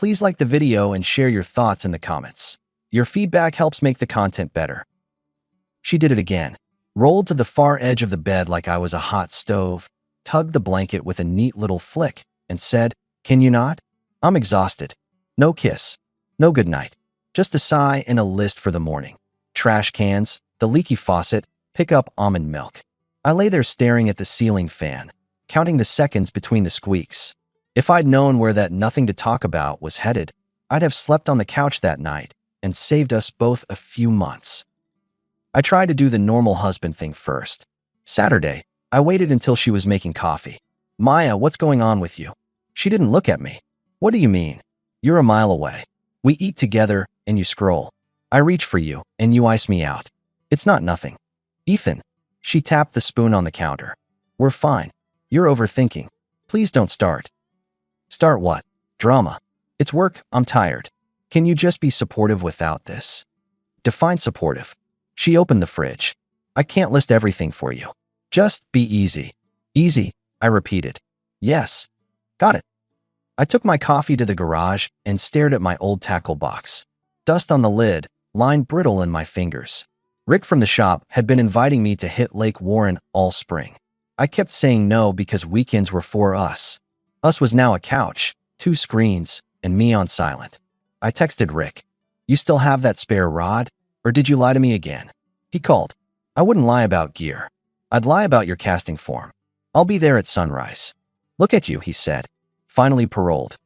Please like the video and share your thoughts in the comments. Your feedback helps make the content better. She did it again. Rolled to the far edge of the bed like I was a hot stove, tugged the blanket with a neat little flick, and said, "Can you not? I'm exhausted." No kiss. No goodnight. Just a sigh and a list for the morning. Trash cans, the leaky faucet, pick up almond milk. I lay there staring at the ceiling fan, counting the seconds between the squeaks. If I'd known where that nothing to talk about was headed, I'd have slept on the couch that night and saved us both a few months. I tried to do the normal husband thing first. Saturday, I waited until she was making coffee. "Maya, what's going on with you?" She didn't look at me. "What do you mean? You're a mile away. We eat together and you scroll. I reach for you and you ice me out. It's not nothing." "Ethan." She tapped the spoon on the counter. "We're fine. You're overthinking. Please don't start." "Start what? Drama. It's work. I'm tired. Can you just be supportive without this?" "Define supportive." She opened the fridge. "I can't list everything for you. Just be easy." "Easy," I repeated. "Yes." "Got it." I took my coffee to the garage and stared at my old tackle box. Dust on the lid, line brittle in my fingers. Rick from the shop had been inviting me to hit Lake Warren all spring. I kept saying no because weekends were for us. Us was now a couch, 2 screens, and me on silent. I texted Rick, "You still have that spare rod? Or did you lie to me again?" He called. "I wouldn't lie about gear. I'd lie about your casting form. I'll be there at sunrise." "Look at you," he said. Finally paroled.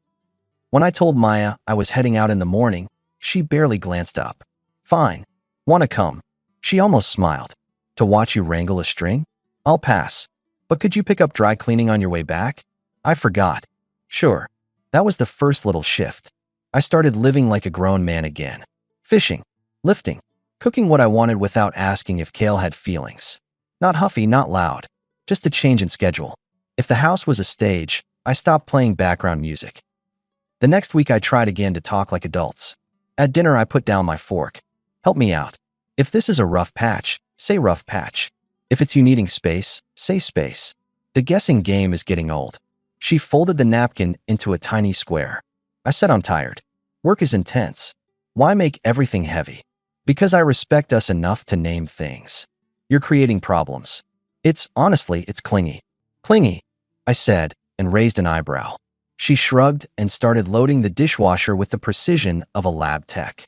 When I told Maya I was heading out in the morning, she barely glanced up. "Fine. Wanna come?" She almost smiled. "To watch you wrangle a string? I'll pass. But could you pick up dry cleaning on your way back?" I forgot. Sure. That was the first little shift. I started living like a grown man again. Fishing, lifting, cooking what I wanted without asking if Kale had feelings. Not huffy, not loud. Just a change in schedule. If the house was a stage, I stopped playing background music. The next week I tried again to talk like adults. At dinner I put down my fork. "Help me out. If this is a rough patch, say rough patch. If it's you needing space, say space. The guessing game is getting old." She folded the napkin into a tiny square. I said, "I'm tired. Work is intense. Why make everything heavy?" "Because I respect us enough to name things." "You're creating problems." Honestly, it's clingy." "Clingy," I said, and raised an eyebrow. She shrugged and started loading the dishwasher with the precision of a lab tech.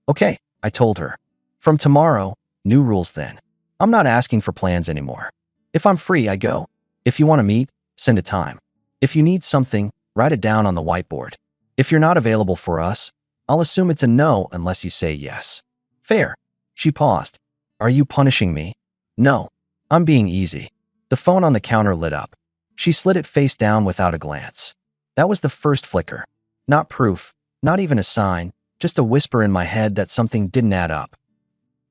"Okay," I told her. "From tomorrow, new rules then. I'm not asking for plans anymore. If I'm free, I go. If you want to meet, send a time. If you need something, write it down on the whiteboard. If you're not available for us, I'll assume it's a no unless you say yes. Fair." She paused. "Are you punishing me?" "No. I'm being easy." The phone on the counter lit up. She slid it face down without a glance. That was the first flicker. Not proof, not even a sign, just a whisper in my head that something didn't add up.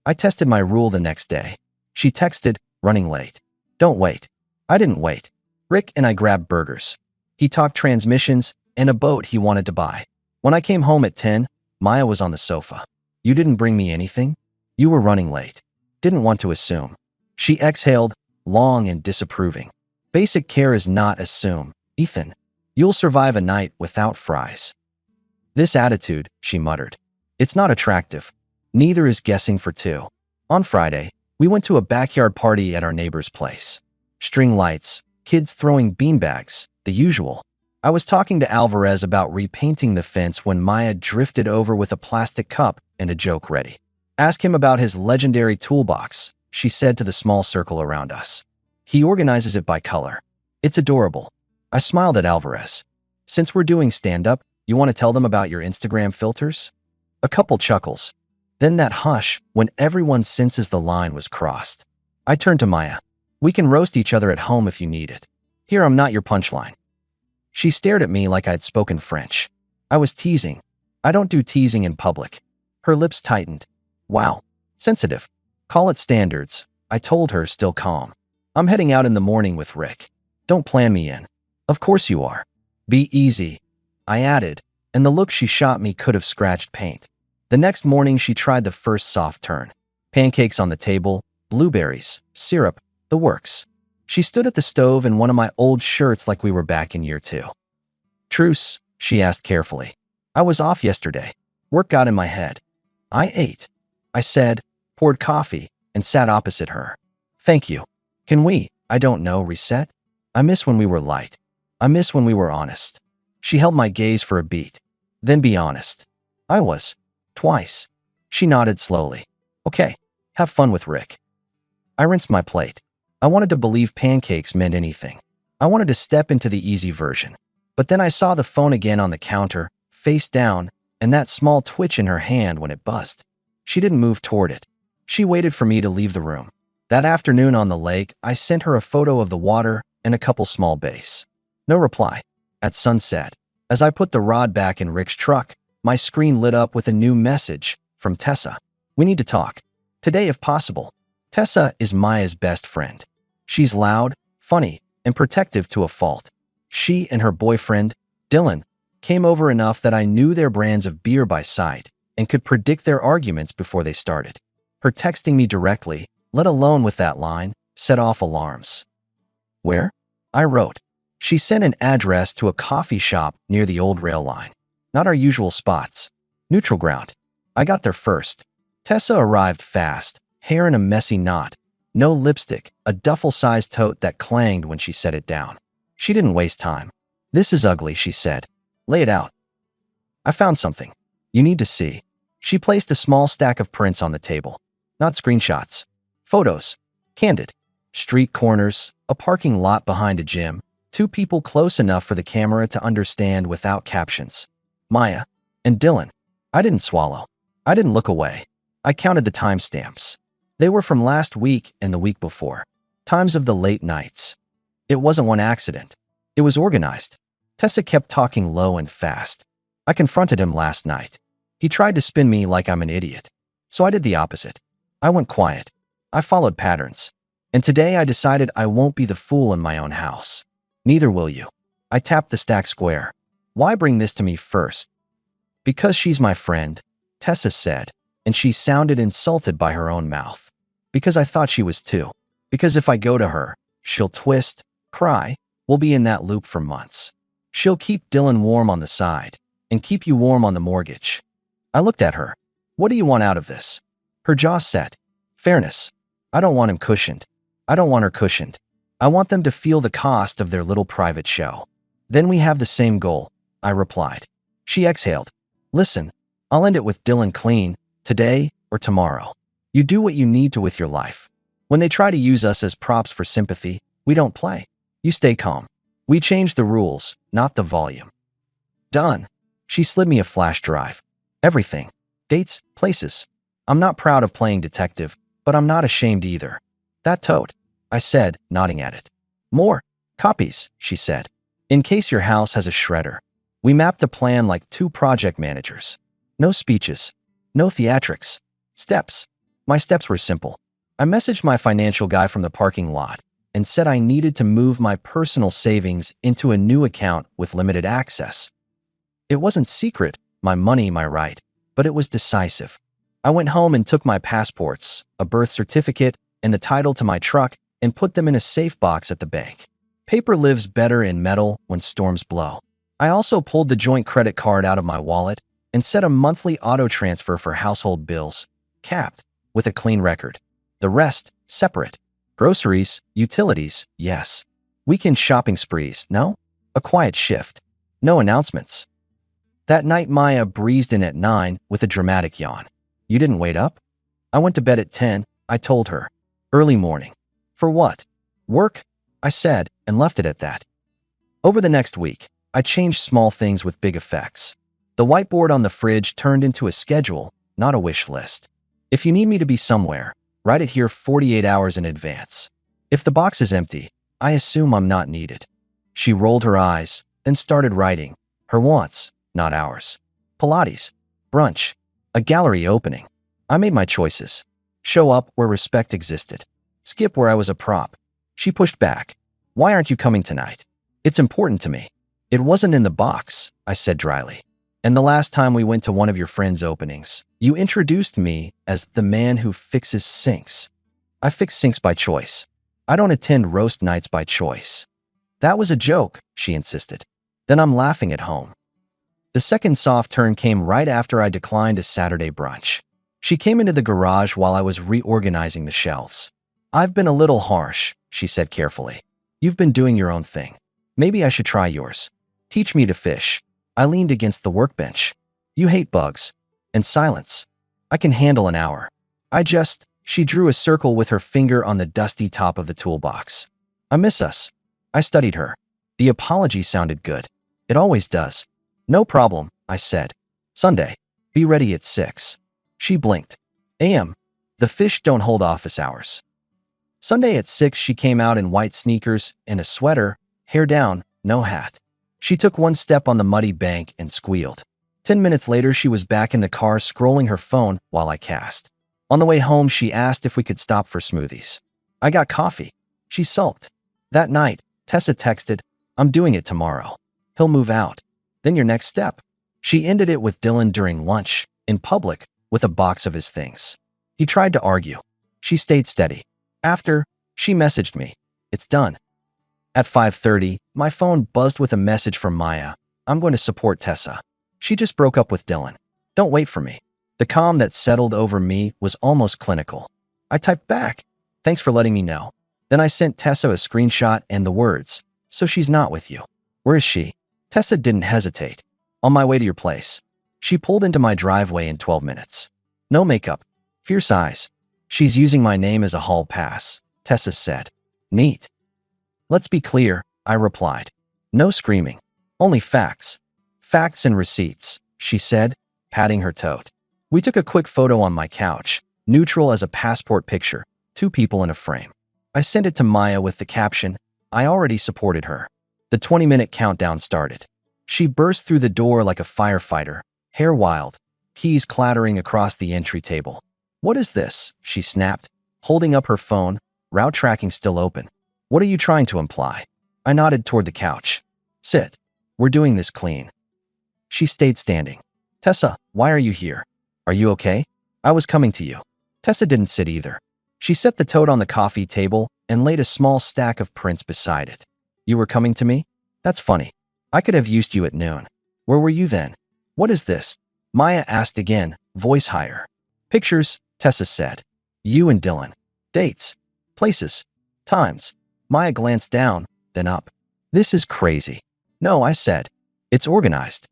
I tested my rule the next day. She texted, "Running late." "Don't wait." I didn't wait. Rick and I grabbed burgers. He talked transmissions and a boat he wanted to buy. When I came home at 10, Maya was on the sofa. "You didn't bring me anything? You were running late." Didn't want to assume. She exhaled, long and disapproving. "Basic care is not assume, Ethan. You'll survive a night without fries." "This attitude," she muttered. "It's not attractive. Neither is guessing for 2. On Friday, we went to a backyard party at our neighbor's place. String lights, kids throwing beanbags, the usual. I was talking to Alvarez about repainting the fence when Maya drifted over with a plastic cup and a joke ready. "Ask him about his legendary toolbox," she said to the small circle around us. "He organizes it by color. It's adorable." I smiled at Alvarez. "Since we're doing stand-up, you want to tell them about your Instagram filters?" A couple chuckles. Then that hush when everyone senses the line was crossed. I turned to Maya. "We can roast each other at home if you need it. Here, I'm not your punchline." She stared at me like I'd spoken French. I was teasing. I don't do teasing in public. Her lips tightened. "Wow. Sensitive. Call it standards," I told her, still calm. "I'm heading out in the morning with Rick. Don't plan me in." "Of course you are." "Be easy," I added, and the look she shot me could have scratched paint. The next morning she tried the first soft turn. Pancakes on the table, blueberries, syrup, the works. She stood at the stove in one of my old shirts like we were back in year 2. "Truce?" she asked carefully. I was off yesterday. Work got in my head. I ate, I said, poured coffee, and sat opposite her. Thank you. Can we, I don't know, reset? I miss when we were light. I miss when we were honest. She held my gaze for a beat. Then be honest. I was. Twice. She nodded slowly. Okay. Have fun with Rick. I rinsed my plate. I wanted to believe pancakes meant anything. I wanted to step into the easy version. But then I saw the phone again on the counter, face down, and that small twitch in her hand when it buzzed. She didn't move toward it. She waited for me to leave the room. That afternoon on the lake, I sent her a photo of the water and a couple small bass. No reply. At sunset, as I put the rod back in Rick's truck, my screen lit up with a new message from Tessa. We need to talk. Today if possible. Tessa is Maya's best friend. She's loud, funny, and protective to a fault. She and her boyfriend, Dylan, came over enough that I knew their brands of beer by sight and could predict their arguments before they started. Her texting me directly, let alone with that line, set off alarms. Where? I wrote. She sent an address to a coffee shop near the old rail line. Not our usual spots. Neutral ground. I got there first. Tessa arrived fast, hair in a messy knot. No lipstick, a duffel-sized tote that clanged when she set it down. She didn't waste time. This is ugly, she said. Lay it out. I found something. You need to see. She placed a small stack of prints on the table. Not screenshots. Photos. Candid. Street corners, a parking lot behind a gym, two people close enough for the camera to understand without captions. Maya and Dylan. I didn't swallow. I didn't look away. I counted the timestamps. They were from last week and the week before. Times of the late nights. It wasn't one accident. It was organized. Tessa kept talking low and fast. I confronted him last night. He tried to spin me like I'm an idiot. So I did the opposite. I went quiet. I followed patterns. And today I decided I won't be the fool in my own house. Neither will you. I tapped the stack square. Why bring this to me first? Because she's my friend, Tessa said, and she sounded insulted by her own mouth. Because I thought she was too. Because if I go to her, she'll twist, cry, we'll be in that loop for months. She'll keep Dylan warm on the side, and keep you warm on the mortgage. I looked at her. What do you want out of this? Her jaw set. Fairness. I don't want him cushioned. I don't want her cushioned. I want them to feel the cost of their little private show. Then we have the same goal, I replied. She exhaled. Listen, I'll end it with Dylan clean, today or tomorrow. You do what you need to with your life. When they try to use us as props for sympathy, we don't play. You stay calm. We change the rules, not the volume. Done. She slid me a flash drive. Everything. Dates, places. I'm not proud of playing detective, but I'm not ashamed either. That tote, I said, nodding at it. More. Copies, she said. In case your house has a shredder. We mapped a plan like two project managers. No speeches. No theatrics. Steps. My steps were simple. I messaged my financial guy from the parking lot and said I needed to move my personal savings into a new account with limited access. It wasn't secret, my money, my right, but it was decisive. I went home and took my passports, a birth certificate, and the title to my truck and put them in a safe box at the bank. Paper lives better in metal when storms blow. I also pulled the joint credit card out of my wallet and set a monthly auto transfer for household bills, capped, with a clean record. The rest, separate. Groceries, utilities, yes. Weekend shopping sprees, no. A quiet shift. No announcements. That night Maya breezed in at 9 with a dramatic yawn. You didn't wait up? I went to bed at 10, I told her. Early morning. For what? Work, I said, and left it at that. Over the next week, I changed small things with big effects. The whiteboard on the fridge turned into a schedule, not a wish list. If you need me to be somewhere, write it here 48 hours in advance. If the box is empty, I assume I'm not needed. She rolled her eyes, then started writing. Her wants, not ours. Pilates. Brunch. A gallery opening. I made my choices. Show up where respect existed. Skip where I was a prop. She pushed back. Why aren't you coming tonight? It's important to me. It wasn't in the box, I said dryly. And the last time we went to one of your friends' openings, you introduced me as the man who fixes sinks. I fix sinks by choice. I don't attend roast nights by choice. That was a joke, she insisted. Then I'm laughing at home. The second soft turn came right after I declined a Saturday brunch. She came into the garage while I was reorganizing the shelves. "I've been a little harsh," she said carefully. "You've been doing your own thing. Maybe I should try yours. Teach me to fish." I leaned against the workbench. "You hate bugs. And silence. I can handle an hour." She drew a circle with her finger on the dusty top of the toolbox. "I miss us." I studied her. The apology sounded good. It always does. "No problem," I said. "Sunday. Be ready at 6. She blinked. "AM. The fish don't hold office hours." Sunday at 6, she came out in white sneakers and a sweater, hair down, no hat. She took one step on the muddy bank and squealed. 10 minutes later, she was back in the car scrolling her phone while I cast. On the way home, she asked if we could stop for smoothies. I got coffee. She sulked. That night, Tessa texted, "I'm doing it tomorrow. He'll move out. Then your next step." She ended it with Dylan during lunch, in public, with a box of his things. He tried to argue. She stayed steady. After, she messaged me, "It's done." At 5:30, my phone buzzed with a message from Maya. "I'm going to support Tessa. She just broke up with Dylan. Don't wait for me." The calm that settled over me was almost clinical. I typed back, "Thanks for letting me know." Then I sent Tessa a screenshot and the words, "So she's not with you. Where is she?" Tessa didn't hesitate. "On my way to your place." She pulled into my driveway in 12 minutes. No makeup. Fierce eyes. "She's using my name as a hall pass," Tessa said. "Neat." "Let's be clear," I replied. "No screaming. Only facts. Facts and receipts," she said, patting her tote. We took a quick photo on my couch, neutral as a passport picture, 2 people in a frame. I sent it to Maya with the caption, "I already supported her." The 20-minute countdown started. She burst through the door like a firefighter, hair wild, keys clattering across the entry table. "What is this?" she snapped, holding up her phone, route tracking still open. "What are you trying to imply?" I nodded toward the couch. "Sit. We're doing this clean." She stayed standing. "Tessa, why are you here? Are you okay?" "I was coming to you." Tessa didn't sit either. She set the tote on the coffee table and laid a small stack of prints beside it. "You were coming to me? That's funny. I could have used you at noon. Where were you then?" "What is this?" Maya asked again, voice higher. "Pictures," Tessa said. "You and Dylan. Dates. Places. Times." Maya glanced down, then up. "This is crazy." "No," I said. "It's organized."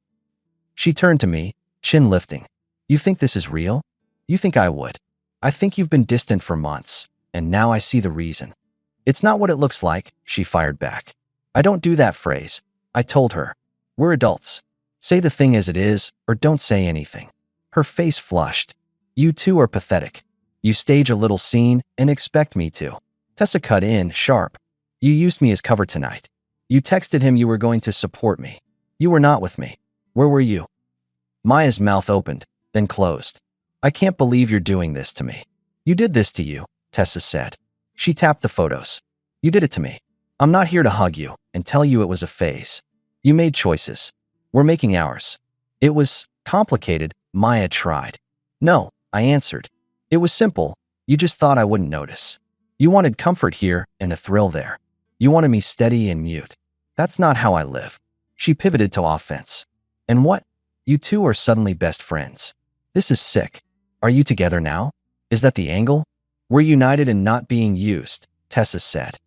She turned to me, chin lifting. "You think this is real? You think I would? I think you've been distant for months, and now I see the reason." "It's not what it looks like," she fired back. "I don't do that phrase," I told her. "We're adults. Say the thing as it is, or don't say anything." Her face flushed. "You two are pathetic. You stage a little scene and expect me to." Tessa cut in, sharp. "You used me as cover tonight. You texted him you were going to support me. You were not with me. Where were you?" Maya's mouth opened, then closed. "I can't believe you're doing this to me." "You did this to you," Tessa said. She tapped the photos. "You did it to me. I'm not here to hug you and tell you it was a phase. You made choices. We're making ours." "It was complicated," Maya tried. "No," I answered. "It was simple. You just thought I wouldn't notice. You wanted comfort here and a thrill there. You wanted me steady and mute. That's not how I live." She pivoted to offense. "And what? You two are suddenly best friends. This is sick. Are you together now? Is that the angle?" "We're united in not being used," Tessa said.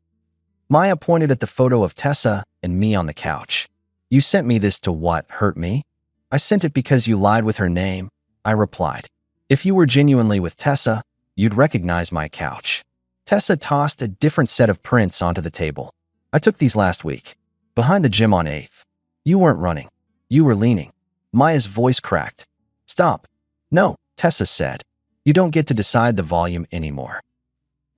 Maya pointed at the photo of Tessa and me on the couch. "You sent me this to what, hurt me?" "I sent it because you lied with her name," I replied. "If you were genuinely with Tessa, you'd recognize my couch." Tessa tossed a different set of prints onto the table. "I took these last week. Behind the gym on 8th. You weren't running. You were leaning." Maya's voice cracked. "Stop." "No," Tessa said. "You don't get to decide the volume anymore."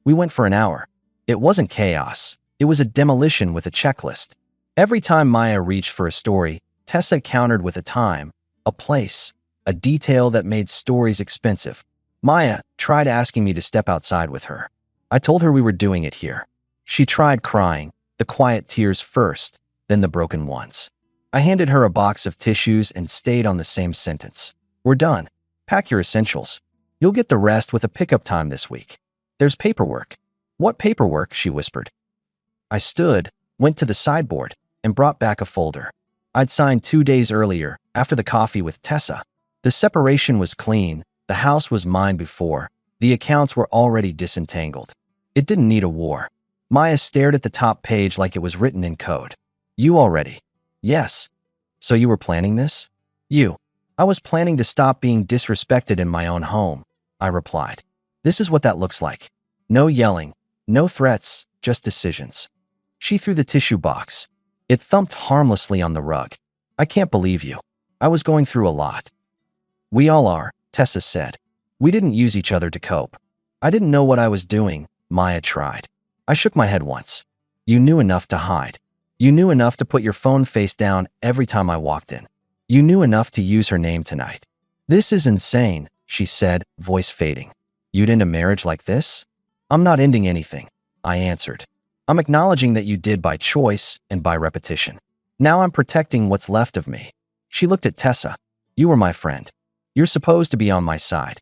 We went for an hour. It wasn't chaos. It was a demolition with a checklist. Every time Maya reached for a story, Tessa countered with a time, a place, a detail that made stories expensive. Maya tried asking me to step outside with her. I told her we were doing it here. She tried crying, the quiet tears first, then the broken ones. I handed her a box of tissues and stayed on the same sentence. "We're done. Pack your essentials. You'll get the rest with a pickup time this week. There's paperwork." "What paperwork?" she whispered. I stood, went to the sideboard, and brought back a folder. I'd signed 2 days earlier, after the coffee with Tessa. The separation was clean, the house was mine before, the accounts were already disentangled. It didn't need a war. Maya stared at the top page like it was written in code. You already? Yes. So you were planning this? I was planning to stop being disrespected in my own home, I replied. This is what that looks like. No yelling, no threats, just decisions. She threw the tissue box. It thumped harmlessly on the rug. I can't believe you. I was going through a lot. We all are, Tessa said. We didn't use each other to cope. I didn't know what I was doing, Maya tried. I shook my head once. You knew enough to hide. You knew enough to put your phone face down every time I walked in. You knew enough to use her name tonight. This is insane, she said, voice fading. You'd end a marriage like this? I'm not ending anything, I answered. I'm acknowledging that you did by choice and by repetition. Now I'm protecting what's left of me. She looked at Tessa. You were my friend. You're supposed to be on my side.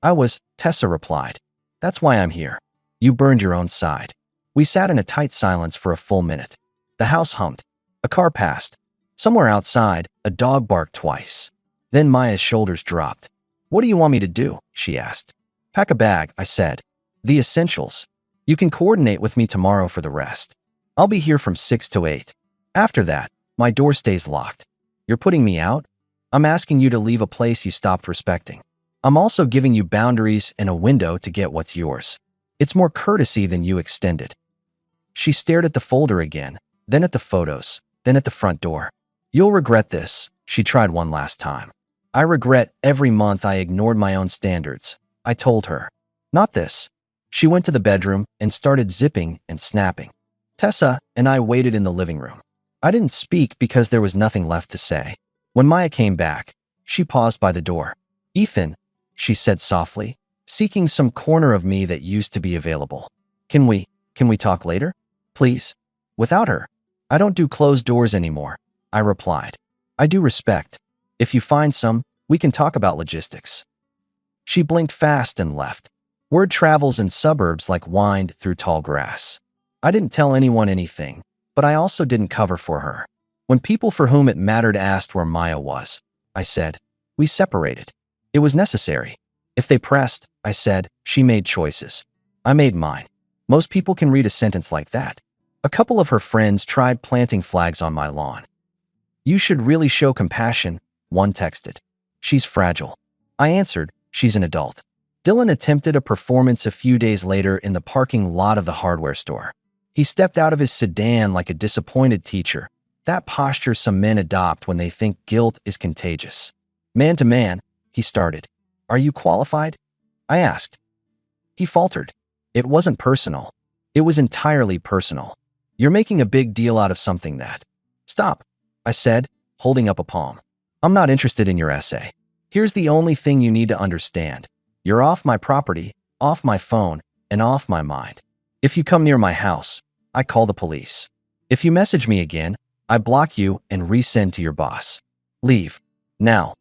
I was, Tessa replied. That's why I'm here. You burned your own side. We sat in a tight silence for a full minute. The house hummed. A car passed. Somewhere outside, a dog barked twice. Then Maya's shoulders dropped. What do you want me to do? She asked. Pack a bag, I said. The essentials. You can coordinate with me tomorrow for the rest. I'll be here from 6 to 8. After that, my door stays locked. You're putting me out? I'm asking you to leave a place you stopped respecting. I'm also giving you boundaries and a window to get what's yours. It's more courtesy than you extended. She stared at the folder again, then at the photos, then at the front door. You'll regret this, she tried one last time. I regret every month I ignored my own standards, I told her. Not this. She went to the bedroom and started zipping and snapping. Tessa and I waited in the living room. I didn't speak because there was nothing left to say. When Maya came back, she paused by the door. Ethan, she said softly, seeking some corner of me that used to be available. Can we talk later? Please? Without her. I don't do closed doors anymore, I replied. I do respect. If you find some, we can talk about logistics. She blinked fast and left. Word travels in suburbs like wind through tall grass. I didn't tell anyone anything, but I also didn't cover for her. When people for whom it mattered asked where Maya was, I said, we separated. It was necessary. If they pressed, I said, she made choices. I made mine. Most people can read a sentence like that. A couple of her friends tried planting flags on my lawn. You should really show compassion, one texted. She's fragile. I answered, she's an adult. Dylan attempted a performance a few days later in the parking lot of the hardware store. He stepped out of his sedan like a disappointed teacher, that posture some men adopt when they think guilt is contagious. Man to man, he started. Are you qualified? I asked. He faltered. It wasn't personal. It was entirely personal. You're making a big deal out of something that... Stop, I said, holding up a palm. I'm not interested in your essay. Here's the only thing you need to understand. You're off my property, off my phone, and off my mind. If you come near my house, I call the police. If you message me again, I block you and resend to your boss. Leave. Now.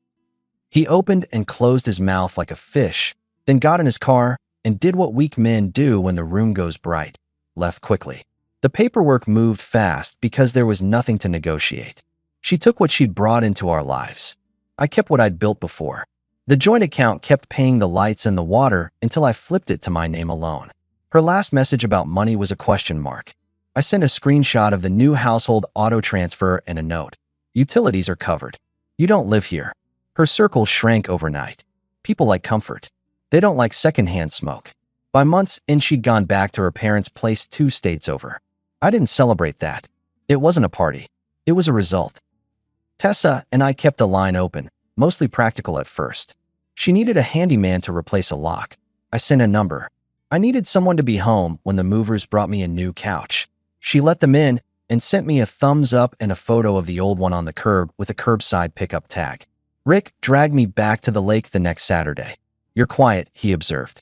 He opened and closed his mouth like a fish, then got in his car and did what weak men do when the room goes bright. Left quickly. The paperwork moved fast because there was nothing to negotiate. She took what she'd brought into our lives. I kept what I'd built before. The joint account kept paying the lights and the water until I flipped it to my name alone. Her last message about money was a question mark. I sent a screenshot of the new household auto transfer and a note. Utilities are covered. You don't live here. Her circle shrank overnight. People like comfort. They don't like secondhand smoke. By months in, she'd gone back to her parents' place 2 states over. I didn't celebrate that. It wasn't a party. It was a result. Tessa and I kept the line open, mostly practical at first. She needed a handyman to replace a lock. I sent a number. I needed someone to be home when the movers brought me a new couch. She let them in and sent me a thumbs up and a photo of the old one on the curb with a curbside pickup tag. Rick dragged me back to the lake the next Saturday. You're quiet, he observed.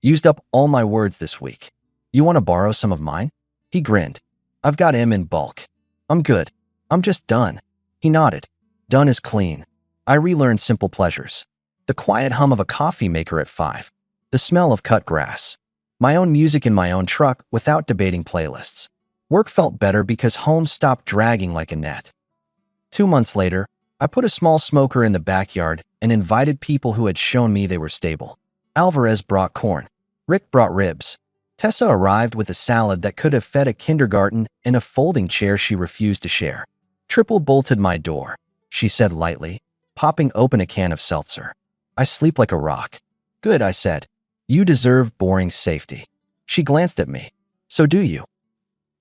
Used up all my words this week. You want to borrow some of mine? He grinned. I've got him in bulk. I'm good. I'm just done. He nodded. Done is clean. I relearned simple pleasures. The quiet hum of a coffee maker at 5. The smell of cut grass. My own music in my own truck without debating playlists. Work felt better because home stopped dragging like a net. 2 months later, I put a small smoker in the backyard and invited people who had shown me they were stable. Alvarez brought corn. Rick brought ribs. Tessa arrived with a salad that could have fed a kindergarten and a folding chair she refused to share. Triple bolted my door, she said lightly, popping open a can of seltzer. I sleep like a rock. Good, I said. You deserve boring safety. She glanced at me. So do you?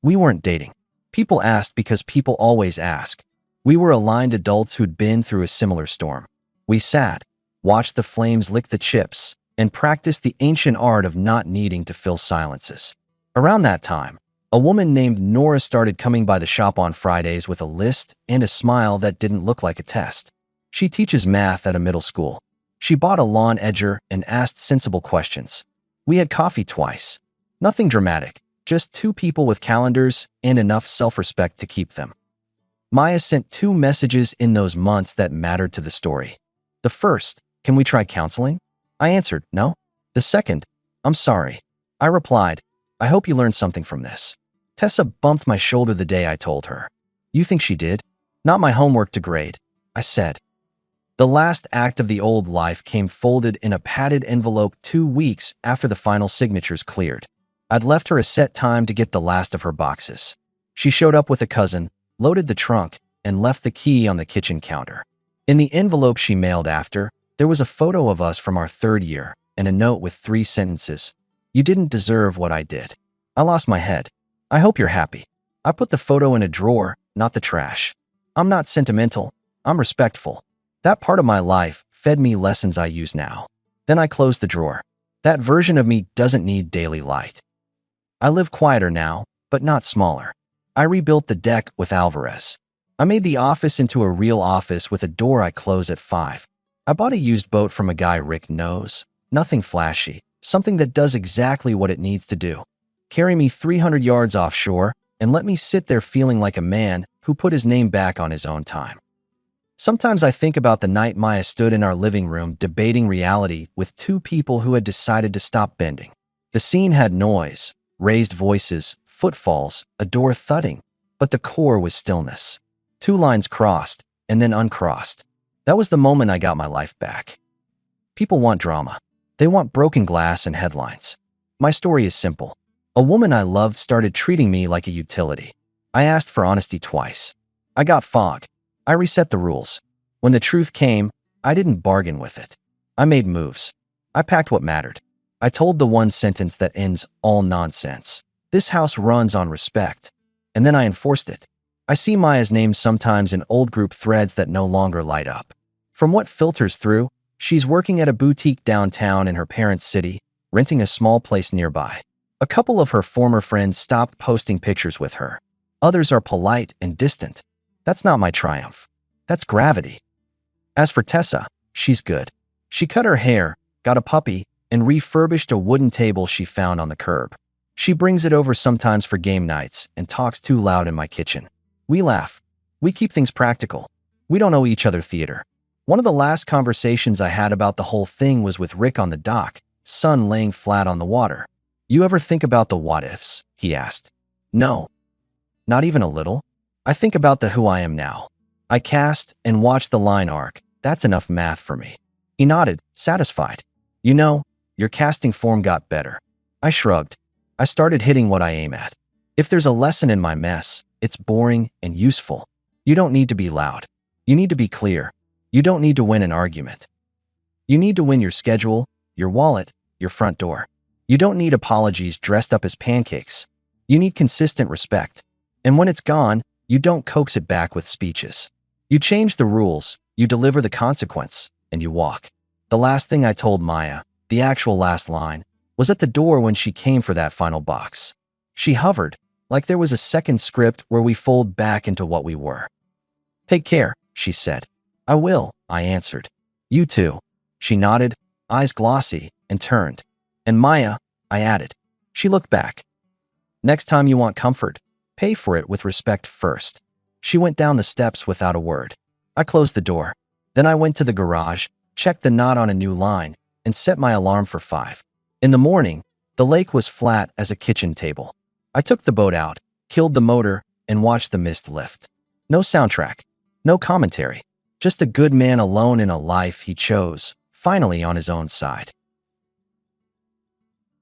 We weren't dating. People asked because people always ask. We were aligned adults who'd been through a similar storm. We sat, watched the flames lick the chips, and practiced the ancient art of not needing to fill silences. Around that time, a woman named Nora started coming by the shop on Fridays with a list and a smile that didn't look like a test. She teaches math at a middle school. She bought a lawn edger and asked sensible questions. We had coffee twice. Nothing dramatic, just two people with calendars and enough self-respect to keep them. Maya sent 2 messages in those months that mattered to the story. The first, can we try counseling? I answered, no. The second, I'm sorry. I replied, I hope you learned something from this. Tessa bumped my shoulder the day I told her. You think she did? Not my homework to grade, I said. The last act of the old life came folded in a padded envelope 2 weeks after the final signatures cleared. I'd left her a set time to get the last of her boxes. She showed up with a cousin, loaded the trunk, and left the key on the kitchen counter. In the envelope she mailed after, there was a photo of us from our 3rd year and a note with 3 sentences. You didn't deserve what I did. I lost my head. I hope you're happy. I put the photo in a drawer, not the trash. I'm not sentimental. I'm respectful. That part of my life fed me lessons I use now. Then I closed the drawer. That version of me doesn't need daily light. I live quieter now, but not smaller. I rebuilt the deck with Alvarez. I made the office into a real office with a door I close at 5. I bought a used boat from a guy Rick knows. Nothing flashy, something that does exactly what it needs to do. Carry me 300 yards offshore and let me sit there feeling like a man who put his name back on his own time. Sometimes I think about the night Maya stood in our living room debating reality with 2 people who had decided to stop bending. The scene had noise, raised voices, footfalls, a door thudding, but the core was stillness. 2 lines crossed and then uncrossed. That was the moment I got my life back. People want drama. They want broken glass and headlines. My story is simple. A woman I loved started treating me like a utility. I asked for honesty twice. I got fog. I reset the rules. When the truth came, I didn't bargain with it. I made moves. I packed what mattered. I told the one sentence that ends all nonsense. This house runs on respect. And then I enforced it. I see Maya's name sometimes in old group threads that no longer light up. From what filters through, she's working at a boutique downtown in her parents' city, renting a small place nearby. A couple of her former friends stopped posting pictures with her. Others are polite and distant. That's not my triumph. That's gravity. As for Tessa, she's good. She cut her hair, got a puppy, and refurbished a wooden table she found on the curb. She brings it over sometimes for game nights and talks too loud in my kitchen. We laugh. We keep things practical. We don't owe each other theater. One of the last conversations I had about the whole thing was with Rick on the dock, sun laying flat on the water. You ever think about the what-ifs? He asked. No. Not even a little. I think about the who I am now. I cast and watch the line arc. That's enough math for me. He nodded, satisfied. You know, your casting form got better. I shrugged. I started hitting what I aim at. If there's a lesson in my mess, it's boring and useful. You don't need to be loud. You need to be clear. You don't need to win an argument. You need to win your schedule, your wallet, your front door. You don't need apologies dressed up as pancakes. You need consistent respect. And when it's gone, you don't coax it back with speeches. You change the rules, you deliver the consequence, and you walk. The last thing I told Maya, the actual last line, was at the door when she came for that final box. She hovered, like there was a second script where we fold back into what we were. Take care, she said. I will, I answered. You too. She nodded, eyes glossy, and turned. And Maya, I added. She looked back. Next time you want comfort, pay for it with respect first. She went down the steps without a word. I closed the door. Then I went to the garage, checked the knot on a new line, and set my alarm for 5. In the morning, the lake was flat as a kitchen table. I took the boat out, killed the motor, and watched the mist lift. No soundtrack. No commentary. Just a good man alone in a life he chose, finally on his own side.